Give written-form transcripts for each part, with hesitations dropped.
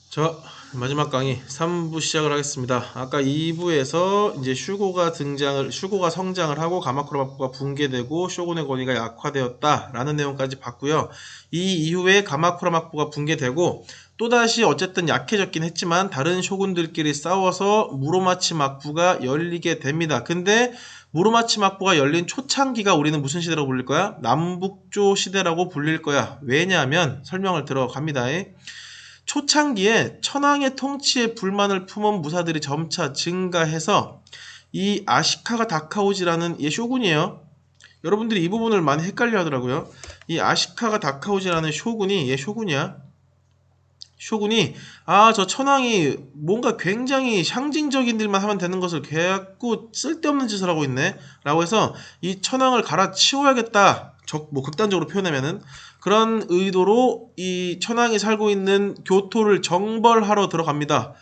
자, 마지막 강의 3부 시작을 하겠습니다. 아까 2부에서 이제 슈고가 성장을 하고 가마쿠라 막부가 붕괴되고 쇼군의 권위가 약화되었다라는 내용까지 봤고요. 이 이후에 가마쿠라 막부가 붕괴되고 또다시 어쨌든 약해졌긴 했지만 다른 쇼군들끼리 싸워서 무로마치 막부가 열리게 됩니다. 근데 무로마치 막부가 열린 초창기가 우리는 무슨 시대라고 불릴 거야? 남북조 시대라고 불릴 거야. 왜냐하면 설명을 들어갑니다. 초창기에 천황의 통치에 불만을 품은 무사들이 점차 증가해서 이 아시카가 다카오지라는 얘 쇼군이에요. 여러분들이 이 부분을 많이 헷갈려 하더라고요. 이 아시카가 다카오지라는 쇼군이 얘 쇼군이야. 쇼군이 저 천황이 뭔가 굉장히 상징적인 일만 하면 되는 것을 개고 쓸데없는 짓을 하고 있네 라고 해서 이 천황을 갈아치워야겠다, 극단적으로 표현하면은 그런 의도로 이 천황이 살고 있는 교토를 정벌하러 들어갑니다.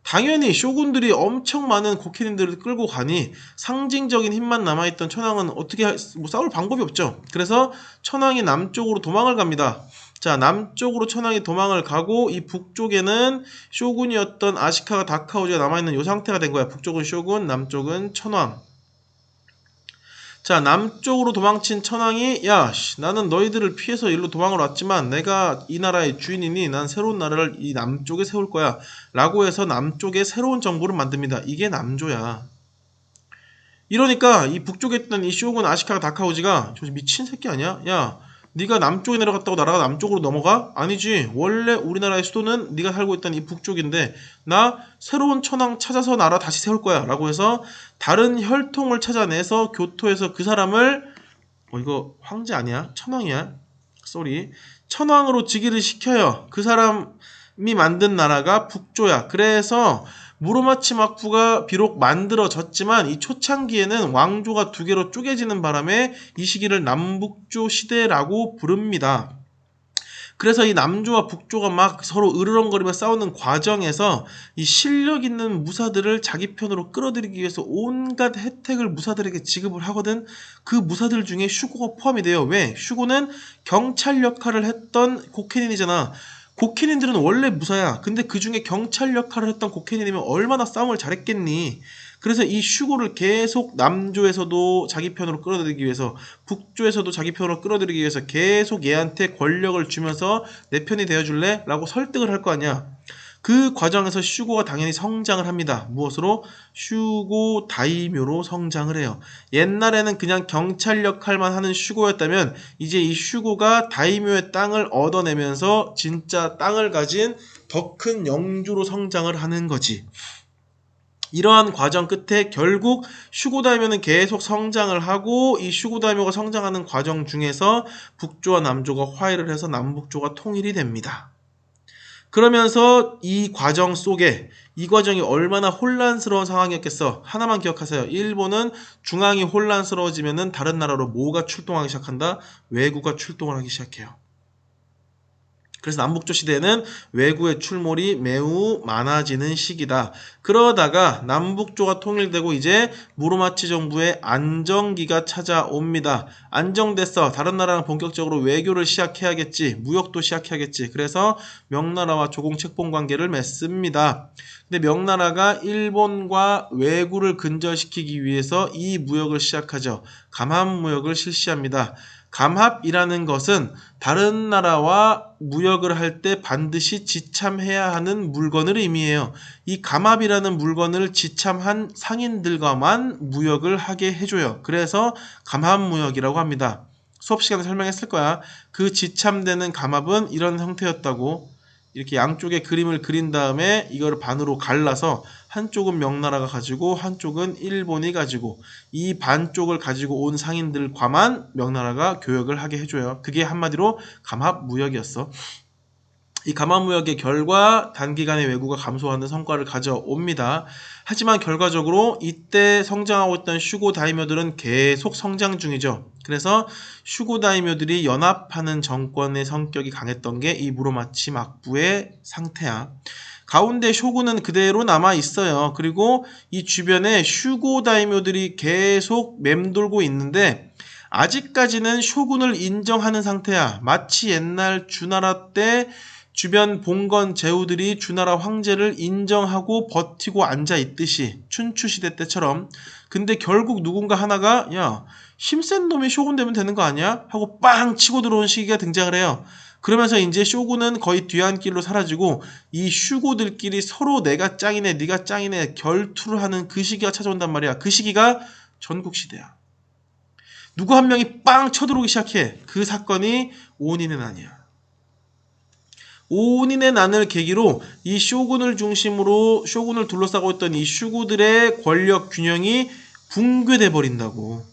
당연히 쇼군들이 엄청 많은 고케닌들을 끌고 가니 상징적인 힘만 남아있던 천황은 어떻게 싸울 방법이 없죠. 그래서 천황이 남쪽으로 도망을 갑니다. 자, 남쪽으로 천황이 도망을 가고 이 북쪽에는 쇼군이었던 아시카가 다카오지가 남아있는 이 상태가 된 거야. 북쪽은 쇼군, 남쪽은 천황. 자, 남쪽으로 도망친 천황이 나는 너희들을 피해서 일로 도망을 왔지만 내가 이 나라의 주인이니 난 새로운 나라를 이 남쪽에 세울 거야 라고 해서 남쪽에 새로운 정부를 만듭니다. 이게 남조야. 이러니까 이 북쪽에 있던 이 쇼군 아시카가 다카오지가 저 미친 새끼 아니야? 야, 네가 남쪽에 내려갔다고 나라가 남쪽으로 넘어가? 아니지. 원래 우리나라의 수도는 네가 살고 있던 이 북쪽인데 나 새로운 천황 찾아서 나라 다시 세울 거야 라고 해서 다른 혈통을 찾아내서 교토에서 그 사람을 이거 황제 아니야? 천황이야? 쏘리. 천황으로 즉위를 시켜요. 그 사람이 만든 나라가 북조야. 그래서 무로마치 막부가 비록 만들어졌지만 이 초창기에는 왕조가 두 개로 쪼개지는 바람에 이 시기를 남북조 시대라고 부릅니다. 그래서 이 남조와 북조가 막 서로 으르렁거리며 싸우는 과정에서 이 실력 있는 무사들을 자기 편으로 끌어들이기 위해서 온갖 혜택을 무사들에게 지급을 하거든. 그 무사들 중에 슈고가 포함이 돼요. 왜? 슈고는 경찰 역할을 했던 고케닌이잖아. 고케닌들은 원래 무사야. 근데 그 중에 경찰 역할을 했던 고케닌이면 얼마나 싸움을 잘했겠니? 그래서 이 슈고를 계속 남조에서도 자기 편으로 끌어들이기 위해서, 북조에서도 자기 편으로 끌어들이기 위해서 계속 얘한테 권력을 주면서 내 편이 되어줄래? 라고 설득을 할 거 아니야. 그 과정에서 슈고가 당연히 성장을 합니다. 무엇으로? 슈고 다이묘로 성장을 해요. 옛날에는 그냥 경찰 역할만 하는 슈고였다면 이제 이 슈고가 다이묘의 땅을 얻어내면서 진짜 땅을 가진 더 큰 영주로 성장을 하는 거지. 이러한 과정 끝에 결국 슈고다이묘는 계속 성장을 하고 이 슈고다이묘가 성장하는 과정 중에서 북조와 남조가 화해를 해서 남북조가 통일이 됩니다. 그러면서 이 과정 속에 이 과정이 얼마나 혼란스러운 상황이었겠어. 하나만 기억하세요. 일본은 중앙이 혼란스러워지면은 다른 나라로 뭐가 출동하기 시작한다? 왜구가 출동을 하기 시작해요. 그래서 남북조 시대는 왜구의 출몰이 매우 많아지는 시기다. 그러다가 남북조가 통일되고 이제 무로마치 정부의 안정기가 찾아옵니다. 안정됐어. 다른 나라랑 본격적으로 외교를 시작해야겠지. 무역도 시작해야겠지. 그래서 명나라와 조공 책봉 관계를 맺습니다. 근데 명나라가 일본과 왜구를 근절시키기 위해서 이 무역을 시작하죠. 감합무역을 실시합니다. 감합이라는 것은 다른 나라와 무역을 할 때 반드시 지참해야 하는 물건을 의미해요. 이 감합이라는 물건을 지참한 상인들과만 무역을 하게 해줘요. 그래서 감합무역이라고 합니다. 수업 시간에 설명했을 거야. 그 지참되는 감합은 이런 형태였다고. 이렇게 양쪽에 그림을 그린 다음에 이걸 반으로 갈라서 한쪽은 명나라가 가지고 한쪽은 일본이 가지고 이 반쪽을 가지고 온 상인들과만 명나라가 교역을 하게 해줘요. 그게 한마디로 감합무역이었어. 이 감합무역의 결과 단기간에 왜구가 감소하는 성과를 가져옵니다. 하지만 결과적으로 이때 성장하고 있던 슈고 다이묘들은 계속 성장 중이죠. 그래서 슈고 다이묘들이 연합하는 정권의 성격이 강했던 게 이 무로마치 막부의 상태야. 가운데 쇼군은 그대로 남아 있어요. 그리고 이 주변에 슈고 다이묘들이 계속 맴돌고 있는데 아직까지는 쇼군을 인정하는 상태야. 마치 옛날 주나라 때 주변 봉건 제후들이 주나라 황제를 인정하고 버티고 앉아있듯이 춘추시대 때처럼. 근데 결국 누군가 하나가 야 힘센 놈이 쇼군 되면 되는 거 아니야? 하고 빵 치고 들어온 시기가 등장을 해요. 그러면서 이제 쇼군은 거의 뒤안길로 사라지고 이 슈고들끼리 서로 내가 짱이네 네가 짱이네 결투를 하는 그 시기가 찾아온단 말이야. 그 시기가 전국시대야. 누구 한 명이 빵 쳐들어오기 시작해. 그 사건이 오온인의 난이야. 오온인의 난을 계기로 이 쇼군을 중심으로 쇼군을 둘러싸고 있던 이 슈고들의 권력 균형이 붕괴돼 버린다고.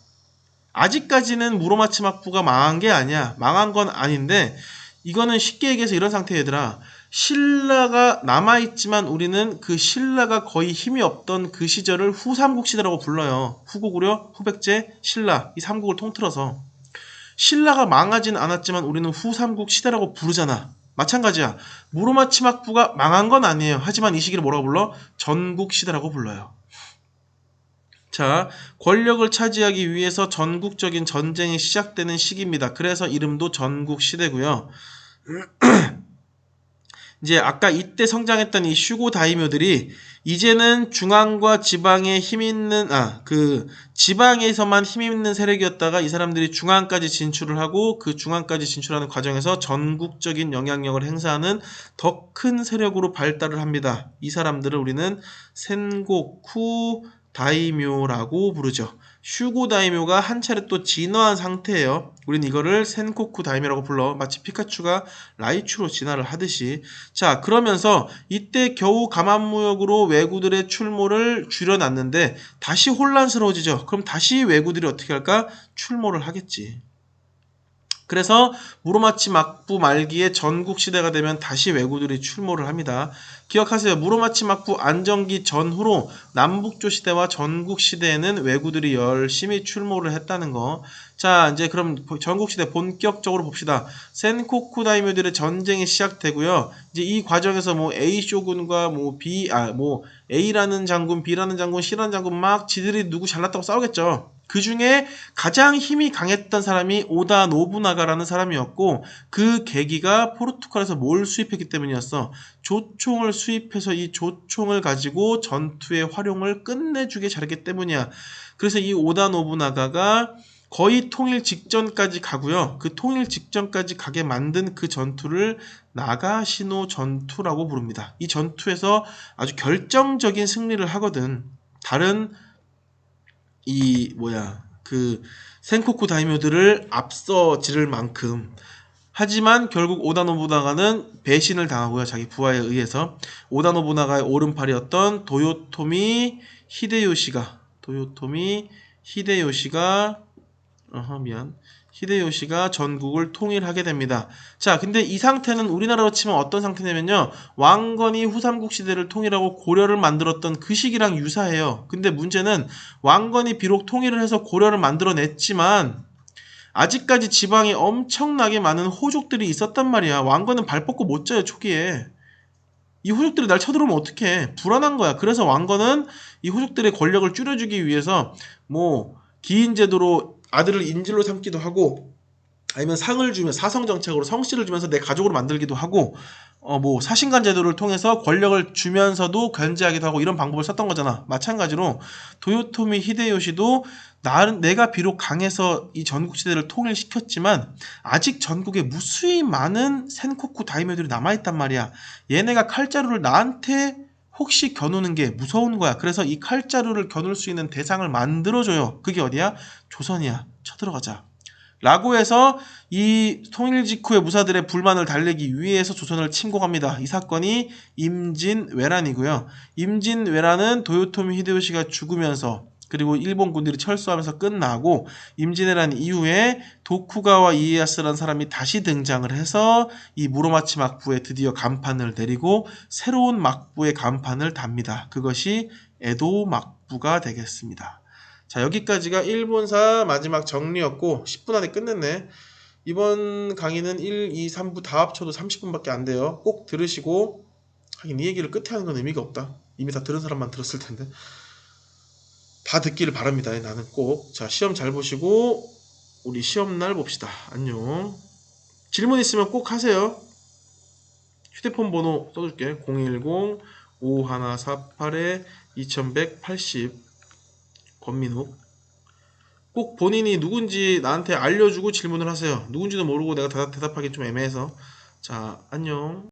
아직까지는 무로마치 막부가 망한 게 아니야. 망한 건 아닌데 이거는 쉽게 얘기해서 이런 상태 얘들아. 신라가 남아있지만 우리는 그 신라가 거의 힘이 없던 그 시절을 후삼국시대라고 불러요. 후고구려, 후백제, 신라 이 삼국을 통틀어서. 신라가 망하진 않았지만 우리는 후삼국시대라고 부르잖아. 마찬가지야. 무로마치 막부가 망한 건 아니에요. 하지만 이 시기를 뭐라고 불러? 전국시대라고 불러요. 자, 권력을 차지하기 위해서 전국적인 전쟁이 시작되는 시기입니다. 그래서 이름도 전국시대고요. 이제 아까 이때 성장했던 이 슈고 다이묘들이 이제는 중앙과 지방에 힘 있는 지방에서만 힘 있는 세력이었다가 이 사람들이 중앙까지 진출을 하고 그 중앙까지 진출하는 과정에서 전국적인 영향력을 행사하는 더 큰 세력으로 발달을 합니다. 이 사람들을 우리는 센고쿠 다이묘라고 부르죠. 슈고 다이묘가 한 차례 또 진화한 상태예요. 우린 이거를 센코쿠 다이묘라고 불러. 마치 피카츄가 라이츄로 진화를 하듯이. 자, 그러면서 이때 겨우 가만무역으로 왜구들의 출몰을 줄여놨는데 다시 혼란스러워지죠. 그럼 다시 왜구들이 어떻게 할까? 출몰을 하겠지. 그래서 무로마치 막부 말기에 전국시대가 되면 다시 왜구들이 출몰을 합니다. 기억하세요. 무로마치 막부 안정기 전후로 남북조 시대와 전국시대에는 왜구들이 열심히 출몰을 했다는 거. 자, 이제 그럼 전국시대 본격적으로 봅시다. 센코쿠 다이묘들의 전쟁이 시작되고요. 이제 이 과정에서 뭐 A 쇼군과 A라는 장군, B라는 장군, C라는 장군 막 지들이 누구 잘났다고 싸우겠죠. 그 중에 가장 힘이 강했던 사람이 오다 노부나가라는 사람이었고 그 계기가 포르투갈에서 뭘 수입했기 때문이었어. 조총을 수입해서 이 조총을 가지고 전투의 활용을 끝내주게 잘했기 때문이야. 그래서 이 오다 노부나가가 거의 통일 직전까지 가고요. 그 통일 직전까지 가게 만든 그 전투를 나가시노 전투라고 부릅니다. 이 전투에서 아주 결정적인 승리를 하거든. 다른 센코쿠 다이묘들을 앞서 지를 만큼. 하지만 결국 오다 노부나가는 배신을 당하고요. 자기 부하에 의해서. 오다 노부나가의 오른팔이었던 도요토미 히데요시가 전국을 통일하게 됩니다. 자, 근데 이 상태는 우리나라로 치면 어떤 상태냐면요. 왕건이 후삼국 시대를 통일하고 고려를 만들었던 그 시기랑 유사해요. 근데 문제는 왕건이 비록 통일을 해서 고려를 만들어냈지만 아직까지 지방에 엄청나게 많은 호족들이 있었단 말이야. 왕건은 발 뻗고 못 져요, 초기에. 이 호족들이 날 쳐들어오면 어떡해. 불안한 거야. 그래서 왕건은 이 호족들의 권력을 줄여주기 위해서 기인제도로 아들을 인질로 삼기도 하고 아니면 상을 주면 사성정책으로 성씨를 주면서 내 가족으로 만들기도 하고 사신관 제도를 통해서 권력을 주면서도 견제하기도 하고 이런 방법을 썼던 거잖아. 마찬가지로 도요토미 히데요시도 내가 비록 강해서 이 전국시대를 통일시켰지만 아직 전국에 무수히 많은 센코쿠 다이묘들이 남아있단 말이야. 얘네가 칼자루를 나한테 혹시 겨누는 게 무서운 거야. 그래서 이 칼자루를 겨눌 수 있는 대상을 만들어줘요. 그게 어디야? 조선이야. 쳐들어가자. 라고 해서 이 통일 직후의 무사들의 불만을 달래기 위해서 조선을 침공합니다. 이 사건이 임진왜란이고요. 임진왜란은 도요토미 히데요시가 죽으면서 그리고 일본 군들이 철수하면서 끝나고 임진왜란 이후에 도쿠가와 이에야스라는 사람이 다시 등장을 해서 이 무로마치 막부에 드디어 간판을 내리고 새로운 막부의 간판을 답니다. 그것이 에도 막부가 되겠습니다. 자, 여기까지가 일본사 마지막 정리였고 10분 안에 끝냈네. 이번 강의는 1, 2, 3부 다 합쳐도 30분밖에 안 돼요. 꼭 들으시고 하긴 이 얘기를 끝에 하는 건 의미가 없다. 이미 다 들은 사람만 들었을 텐데. 다 듣기를 바랍니다. 나는 꼭. 자, 시험 잘 보시고 우리 시험날 봅시다. 안녕. 질문 있으면 꼭 하세요. 휴대폰 번호 써줄게. 010-5148-2180 권민욱. 꼭 본인이 누군지 나한테 알려주고 질문을 하세요. 누군지도 모르고 내가 대답하기 좀 애매해서. 자, 안녕.